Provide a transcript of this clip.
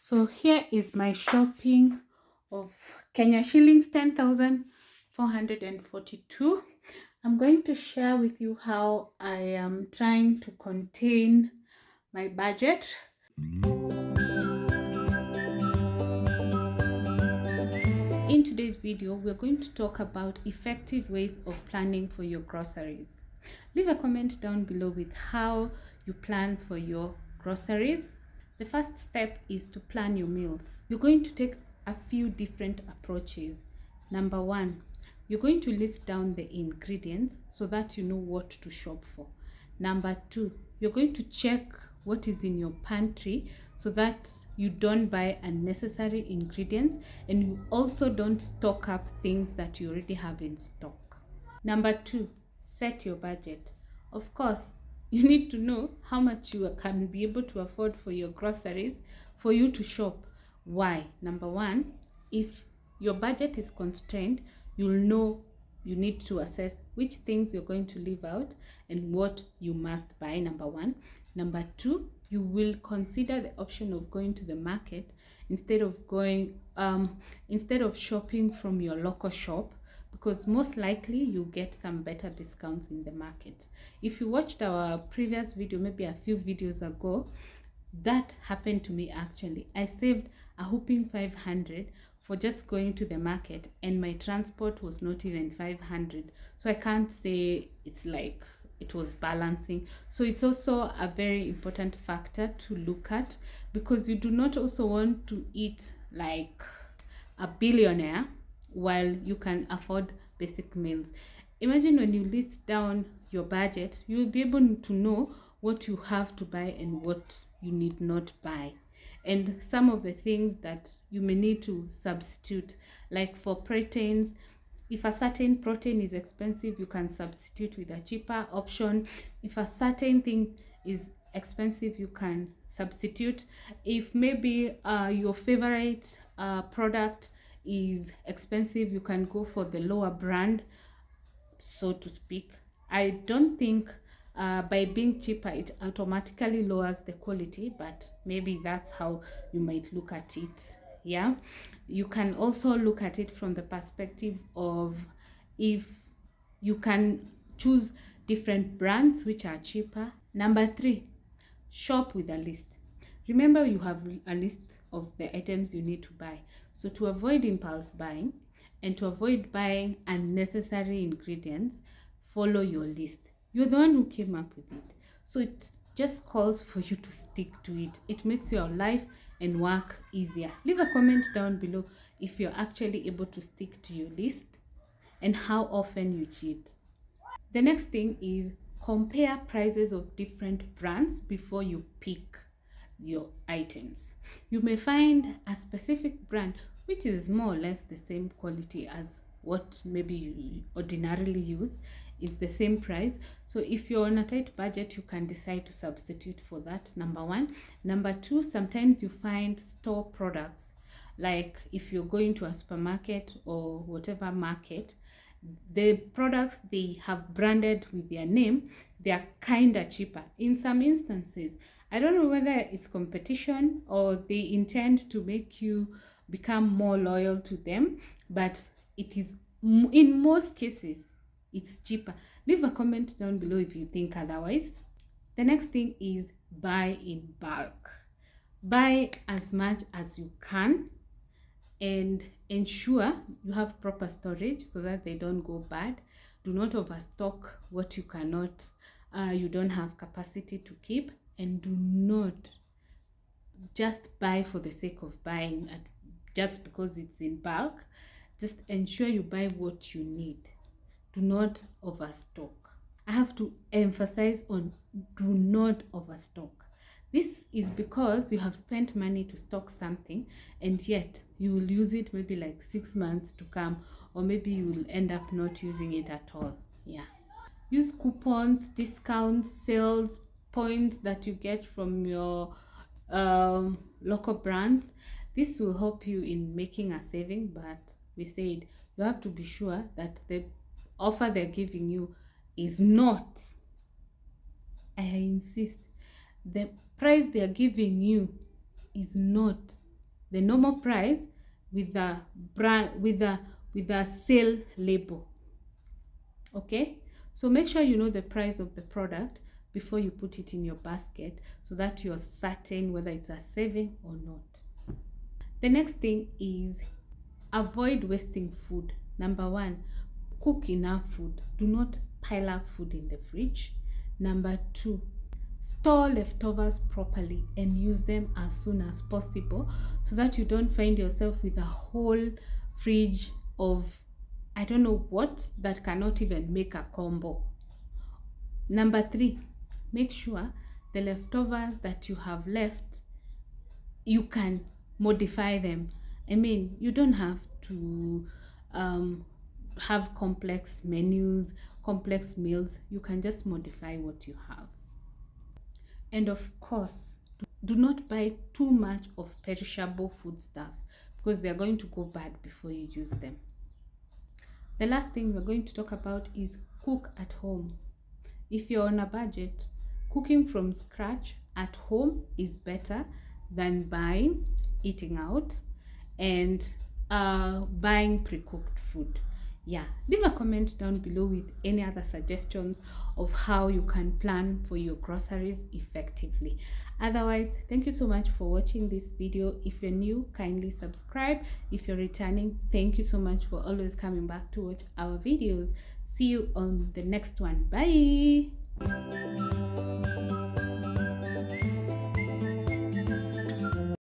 So here is my shopping of Kenya shillings 10,442. I'm going to share with you how I am trying to contain my budget. In today's video, we're going to talk about effective ways of planning for your groceries. Leave a comment down below with how you plan for your groceries. The first step is to plan your meals. You're going to take a few different approaches. Number one, you're going to list down the ingredients so that you know what to shop for. Number two, you're going to check what is in your pantry so that you don't buy unnecessary ingredients and you also don't stock up things that you already have in stock. Number two, set your budget. Of course, you need to know how much you can be able to afford for your groceries for you to shop. Why? Number one, if your budget is constrained, you'll know you need to assess which things you're going to leave out and what you must buy. Number one. Number two, you will consider the option of going to the market instead of shopping from your local shop, because most likely you get some better discounts in the market. If you watched our previous video, maybe a few videos ago, that happened to me actually. I saved a whopping 500 for just going to the market, and my transport was not even 500. So I can't say it's like it was balancing. So it's also a very important factor to look at, because you do not also want to eat like a billionaire while you can afford basic meals. Imagine when you list down your budget, you will be able to know what you have to buy and what you need not buy, and some of the things that you may need to substitute. Like for proteins, if a certain protein is expensive, you can substitute with a cheaper option. If a certain thing is expensive, you can substitute. If maybe your favorite product is expensive, you can go for the lower brand, so to speak. I don't think by being cheaper it automatically lowers the quality, but maybe that's how you might look at it. Yeah, you can also look at it from the perspective of if you can choose different brands which are cheaper. Number three, shop with a list. Remember, you have a list of the items you need to buy. So to avoid impulse buying and to avoid buying unnecessary ingredients, follow your list. You're the one who came up with it. So it just calls for you to stick to it. It makes your life and work easier. Leave a comment down below if you're actually able to stick to your list and how often you cheat. The next thing is compare prices of different brands before you pick your items. You may find a specific brand which is more or less the same quality as what maybe you ordinarily use, is the same price. So if you're on a tight budget, you can decide to substitute for that. Number one. Number two, sometimes you find store products, like if you're going to a supermarket or whatever market, the products they have branded with their name, they are kind of cheaper in some instances. I don't know whether it's competition or they intend to make you become more loyal to them, but it is, in most cases, it's cheaper. Leave a comment down below if you think otherwise. The next thing is buy in bulk. Buy as much as you can and ensure you have proper storage so that they don't go bad. Do not overstock what you cannot, you don't have capacity to keep, and do not just buy for the sake of buying just because it's in bulk. Just ensure you buy what you need. Do not overstock. I have to emphasize on do not overstock. This is because you have spent money to stock something and yet you will use it maybe like 6 months to come, or maybe you will end up not using it at all. Yeah. Use coupons, discounts, sales, points that you get from your local brands. This will help you in making a saving, but we said you have to be sure that the offer they're giving you is not, I insist, the price they're giving you is not the normal price with the brand, with the sale label. Okay, so make sure you know the price of the product before you put it in your basket, so that you're certain whether it's a saving or not. The next thing is avoid wasting food. Number one, cook enough food. Do not pile up food in the fridge. Number two, store leftovers properly and use them as soon as possible, so that you don't find yourself with a whole fridge of I don't know what that cannot even make a combo. Number three, make sure the leftovers that you have left, you can modify them. I mean, you don't have to have complex menus, complex meals. You can just modify what you have. And of course, do not buy too much of perishable foodstuffs, because they're going to go bad before you use them. The last thing we're going to talk about is cook at home. If you're on a budget, cooking from scratch at home is better than buying, eating out, and buying pre-cooked food. Yeah, leave a comment down below with any other suggestions of how you can plan for your groceries effectively. Otherwise, thank you so much for watching this video. If you're new, kindly subscribe. If you're returning, thank you so much for always coming back to watch our videos. See you on the next one. Bye.